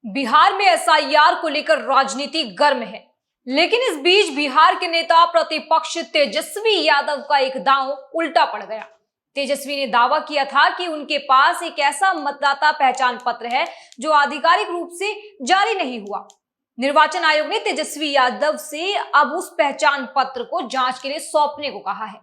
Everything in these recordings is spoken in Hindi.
बिहार में एसआईआर को लेकर राजनीति गर्म है, लेकिन इस बीच बिहार के नेता प्रतिपक्ष तेजस्वी यादव का एक दांव उल्टा पड़ गया। तेजस्वी ने दावा किया था कि उनके पास एक ऐसा मतदाता पहचान पत्र है जो आधिकारिक रूप से जारी नहीं हुआ। निर्वाचन आयोग ने तेजस्वी यादव से अब उस पहचान पत्र को जांच के लिए सौंपने को कहा है।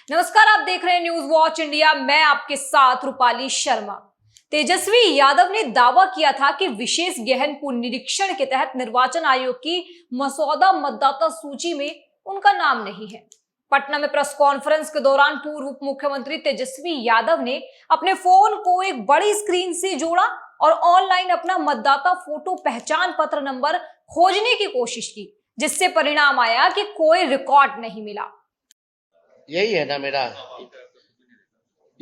नमस्कार, आप देख रहे हैं न्यूज वॉच इंडिया। मैं आपके साथ रूपाली शर्मा। तेजस्वी यादव ने दावा किया था कि विशेष गहन पुनरीक्षण के तहत निर्वाचन आयोग की मसौदा मतदाता सूची में उनका नाम नहीं है। पटना में प्रेस कॉन्फ्रेंस के दौरान पूर्व उप मुख्यमंत्री तेजस्वी यादव ने अपने फोन को एक बड़ी स्क्रीन से जोड़ा और ऑनलाइन अपना मतदाता फोटो पहचान पत्र नंबर खोजने की कोशिश की, जिससे परिणाम आया कि कोई रिकॉर्ड नहीं मिला। यही है ना मेरा,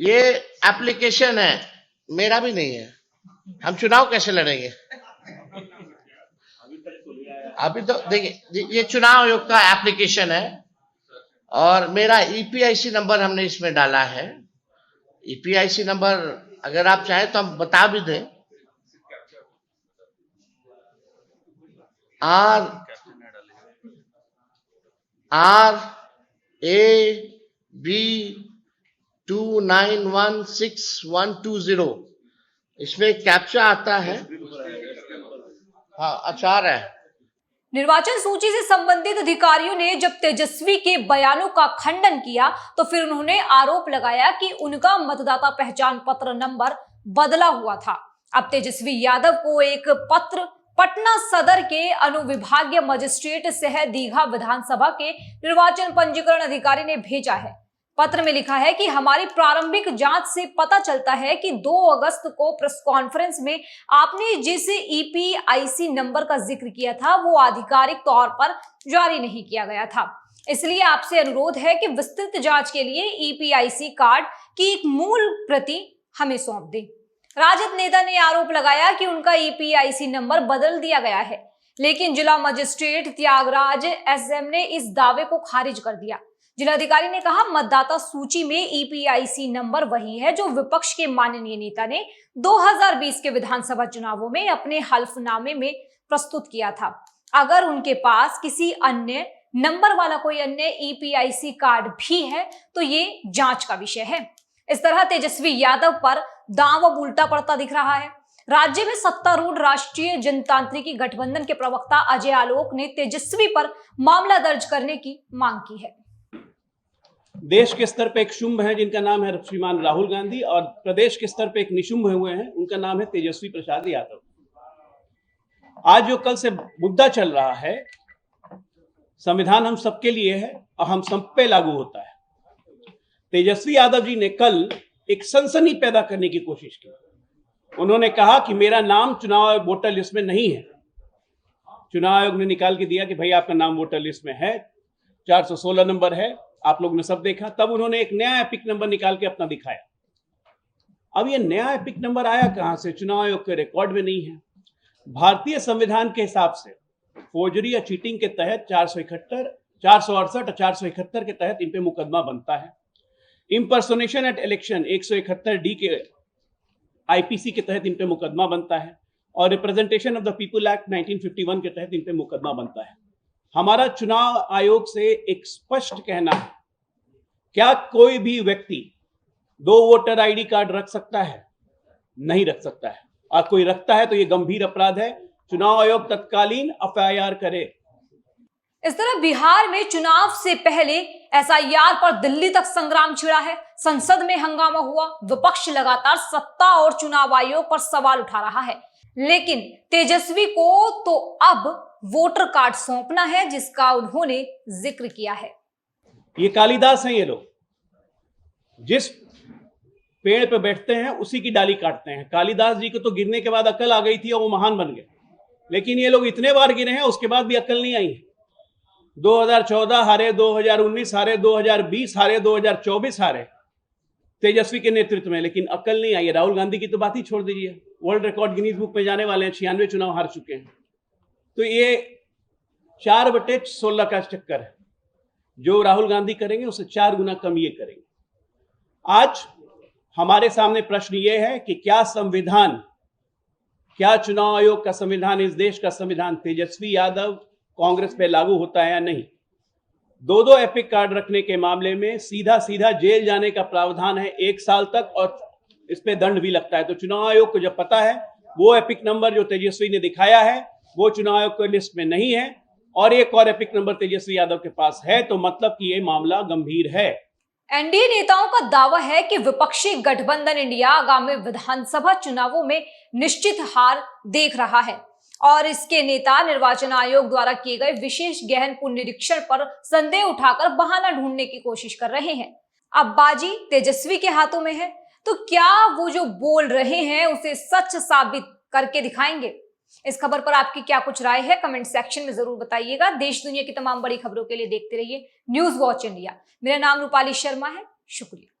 ये एप्लीकेशन है, मेरा भी नहीं है। हम चुनाव कैसे लड़ेंगे? अभी तो देखिए, ये चुनाव आयोग का एप्लीकेशन है और मेरा ईपीआईसी नंबर हमने इसमें डाला है। ईपीआईसी नंबर अगर आप चाहें तो हम बता भी दें। RAB 2916-120 इसमें कैप्चा आता है। हाँ, अच्छा है। निर्वाचन सूची से संबंधित अधिकारियों ने जब तेजस्वी के बयानों का खंडन किया तो फिर उन्होंने आरोप लगाया कि उनका मतदाता पहचान पत्र नंबर बदला हुआ था। अब तेजस्वी यादव को एक पत्र पटना सदर के अनुविभागीय मजिस्ट्रेट सह दीघा विधानसभा के निर्वाचन पंजीकरण अधिकारी ने भेजा है। पत्र में लिखा है कि हमारी प्रारंभिक जांच से पता चलता है कि 2 अगस्त को प्रेस कॉन्फ्रेंस में आपने जिस ईपीआईसी नंबर का जिक्र किया था वो आधिकारिक तौर पर जारी नहीं किया गया था। इसलिए आपसे अनुरोध है कि विस्तृत जांच के लिए ईपीआईसी कार्ड की एक मूल प्रति हमें सौंप दें। राजद नेता ने आरोप लगाया कि उनका ईपीआईसी नंबर बदल दिया गया है, लेकिन जिला मजिस्ट्रेट त्यागराज एसएम ने इस दावे को खारिज कर दिया। जिलाधिकारी ने कहा, मतदाता सूची में ईपीआईसी नंबर वही है जो विपक्ष के माननीय नेता ने 2020 के विधानसभा चुनावों में अपने हल्फनामे में प्रस्तुत किया था। अगर उनके पास किसी अन्य नंबर वाला कोई अन्य ईपीआईसी कार्ड भी है तो ये जांच का विषय है। इस तरह तेजस्वी यादव पर दांव अब उल्टा पड़ता दिख रहा है। राज्य में सत्तारूढ़ राष्ट्रीय जनतांत्रिकी गठबंधन के प्रवक्ता अजय आलोक ने तेजस्वी पर मामला दर्ज करने की मांग की है। देश के स्तर पे एक शुंभ है जिनका नाम है श्रीमान राहुल गांधी, और प्रदेश के स्तर पे एक निशुंभ हुए हैं, उनका नाम है तेजस्वी प्रसाद यादव। आज जो कल से मुद्दा चल रहा है, संविधान हम सबके लिए है और हम सब पे लागू होता है। तेजस्वी यादव जी ने कल एक सनसनी पैदा करने की कोशिश की। उन्होंने कहा कि मेरा नाम चुनाव आयोग वोटर लिस्ट में नहीं है। चुनाव आयोग ने निकाल के दिया कि भाई आपका नाम वोटर लिस्ट में है, 416 नंबर है, आप लोग ने सब देखा। तब उन्होंने एक नया एपिक नंबर निकाल के अपना दिखाया। अब ये नया एपिक नंबर आया कहां से? चुनाव आयोग के रिकॉर्ड में नहीं है। भारतीय संविधान के हिसाब से फोर्जरी या चीटिंग के तहत 468 और 471 के तहत इन पे मुकदमा बनता है। इंपर्सोनेशन एट इलेक्शन 171D के आईपीसी के तहत इन पे मुकदमा बनता है, और representation of the people act 1951 के तहत इन पे मुकदमा बनता है। हमारा चुनाव आयोग से एक स्पष्ट कहना है, क्या कोई भी व्यक्ति 2 वोटर आईडी कार्ड रख सकता है? नहीं रख सकता है, और कोई रखता है तो यह गंभीर अपराध है। चुनाव आयोग तत्कालीन एफआईआर करे। इस तरह बिहार में चुनाव से पहले एसआईआर पर दिल्ली तक संग्राम छिड़ा है। संसद में हंगामा हुआ। विपक्ष लगातार सत्ता और चुनाव आयोग पर सवाल उठा रहा है, लेकिन तेजस्वी को तो अब वोटर कार्ड सौंपना है जिसका उन्होंने जिक्र किया है। ये कालिदास हैं, ये लोग जिस पेड़ पे बैठते हैं उसी की डाली काटते हैं। कालिदास जी को तो गिरने के बाद अकल आ गई थी और वो महान बन गए, लेकिन ये लोग इतने बार गिरे हैं उसके बाद भी अकल नहीं आई। 2014 हारे, 2019 हारे, 2020 हारे, 2024 हारे तेजस्वी के नेतृत्व में, लेकिन अकल नहीं आई। राहुल गांधी की तो बात ही छोड़ दीजिए, वर्ल्ड रिकॉर्ड गिनीज बुक में जाने वाले हैं, 96 चुनाव हार चुके हैं। तो ये 4/16 का चक्कर है। जो राहुल गांधी करेंगे उससे 4 गुना कम ये करेंगे। आज हमारे सामने प्रश्न ये है कि क्या संविधान क्या चुनाव आयोग का संविधान, इस देश का संविधान तेजस्वी यादव कांग्रेस पे लागू होता है या नहीं। दो एपिक कार्ड रखने के मामले में सीधा सीधा जेल जाने का प्रावधान है 1 साल तक, और इस पे दंड भी लगता है। तो चुनाव आयोग को जब पता है वो एपिक नंबर जो तेजस्वी ने दिखाया है वो चुनाव आयोग की लिस्ट में नहीं है, और एक और एपिक नंबर तेजस्वी यादव के पास है, तो मतलब कि ये मामला गंभीर है। एनडीए नेताओं का दावा है कि विपक्षी गठबंधन इंडिया आगामी विधानसभा चुनावों में निश्चित हार देख रहा है, और इसके नेता निर्वाचन आयोग द्वारा किए गए विशेष गहन पुनरीक्षण पर संदेह उठाकर बहाना ढूंढने की कोशिश कर रहे हैं। अब बाजी तेजस्वी के हाथों में है, तो क्या वो जो बोल रहे हैं उसे सच साबित करके दिखाएंगे। इस खबर पर आपकी क्या कुछ राय है, कमेंट सेक्शन में जरूर बताइएगा। देश दुनिया की तमाम बड़ी खबरों के लिए देखते रहिए न्यूज वॉच इंडिया। मेरा नाम रूपाली शर्मा है। शुक्रिया।